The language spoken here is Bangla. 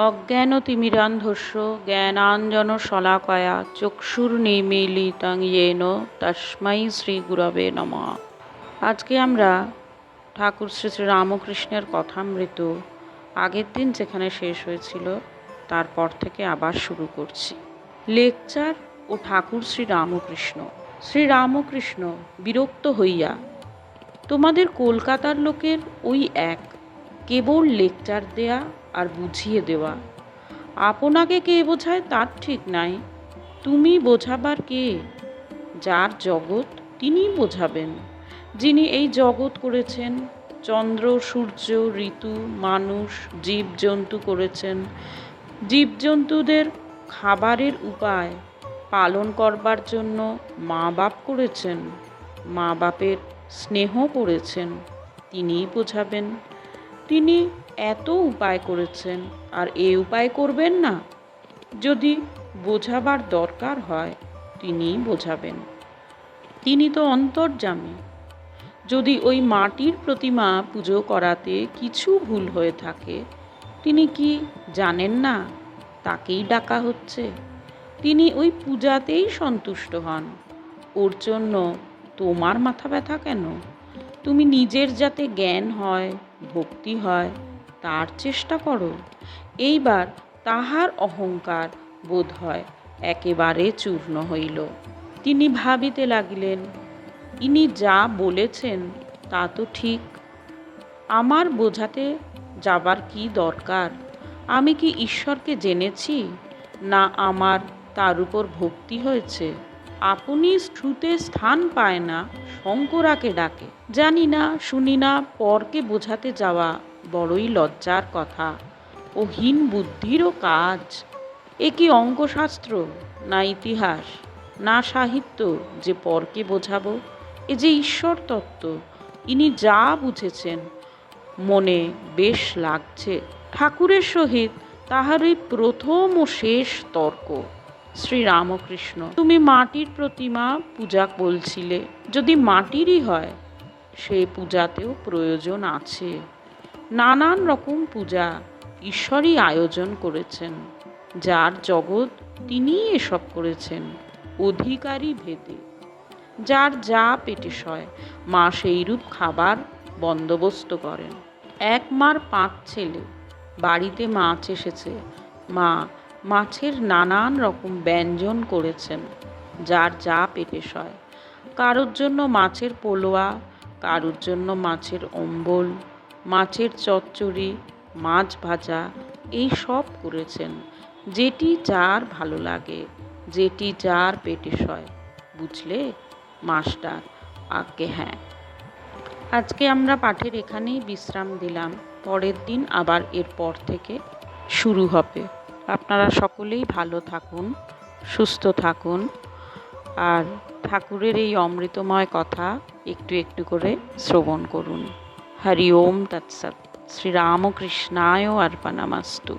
অজ্ঞানতিমিরান্ধস্য জ্ঞানাঞ্জনশলাকয়া চক্ষুর্নিমীলিতং येन তস্मै শ্রীগুরবে নমঃ। আজকে আমরা ঠাকুর শ্রী শ্রী রামকৃষ্ণের কথামৃত আগের দিন যেখানে শেষ হয়েছিল তারপর থেকে আবার শুরু করছি। লেকচার ও ঠাকুর শ্রী রামকৃষ্ণ। শ্রী রামকৃষ্ণ বিরক্ত হইয়া, তোমাদের কলকাতার লোকের ওই এক, কেবল লেকচার দেয়া আর বুঝিয়ে দেওয়া। আপনাকে কে বোঝায় তার ঠিক নাই, তুমি বোঝাবার কে? যার জগৎ তিনি বোঝাবেন, যিনি এই জগৎ করেছেন, চন্দ্র সূর্য ঋতু মানুষ জীবজন্তু করেছেন, জীবজন্তুদের খাবারের উপায় পালন করবার জন্য মা বাপ করেছেন, মা বাপের স্নেহ করেছেন, তিনিই বোঝাবেন। তিনি এত উপায় করেছেন আর এ উপায় করবেন না? যদি বোঝাবার দরকার হয় তিনিই বোঝাবেন। তিনি তো অন্তর্যামী। যদি ওই মাটির প্রতিমা পুজো করাতে কিছু ভুল হয়ে থাকে, তিনি কি জানেন না তাকেই ডাকা হচ্ছে? তিনি ওই পূজাতেই সন্তুষ্ট হন। ওর জন্য তোমার মাথা ব্যথা কেন? তুমি নিজের যাতে জ্ঞান হয়, ভক্তি হয়, তার চেষ্টা করো। এইবার তাহার অহংকার বোধ হয় একেবারে চূর্ণ হইল। তিনি ভাবিতে লাগিলেন, ইনি যা বলেছেন তা তো ঠিক। আমার বোঝাতে যাবার কি দরকার? আমি কি ঈশ্বরকে জেনেছি, না আমার তার উপর ভক্তি হয়েছে? আপনি শ্রুতে স্থান পায় না, শঙ্করাকে ডাকে। জানি না শুনি না পরকে বোঝাতে যাওয়া বড়ই লজ্জার কথা ও হীন বুদ্ধিরও কাজ। এ কি অঙ্কশাস্ত্র, না ইতিহাস, না সাহিত্য যে পরকে বোঝাবো? এ যে ঈশ্বর তত্ত্ব। ইনি যা বুঝেছেন মনে বেশ লাগছে। ঠাকুরের সহিত তাহার এই প্রথম ও শেষ তর্ক। শ্রী রামকৃষ্ণ, তুমি মাটির প্রতিমা পূজা বলছিলে, যদি মাটিরই হয় সে পূজাতেও প্রয়োজন আছে। নানান রকম পূজা ঈশ্বরই আয়োজন করেছেন। যার জগৎ তিনিই এসব করেছেন, অধিকারী ভেদে। যার যা পেটে সয় মা সেইরূপ খাবার বন্দোবস্ত করেন। এক মার 5 ছেলে, বাড়িতে মাছ এসেছে, মা মাছের নানান রকম ব্যঞ্জন করেছেন। যার যা পেটে সয়, কারোর জন্য মাছের পোলোয়া, কারোর জন্য মাছের অম্বল, মাছের চচ্চড়ি, মাছ ভাজা, এই সব করেছেন। যেটি যার ভালো লাগে, যেটি যার পেটে সয়। বুঝলে মাস্টার? আজ্ঞে হ্যাঁ। আজকে আমরা পাঠের এখানেই বিশ্রাম দিলাম। পরের দিন আবার এরপর থেকে শুরু হবে। আপনারা সকলেই ভালো থাকুন, সুস্থ থাকুন, আর ঠাকুরের এই অমৃতময় কথা একটু একটু করে শ্রবণ করুন। হরি ওম তৎসৎ। শ্রীরামকৃষ্ণায় অর্পণমস্তু।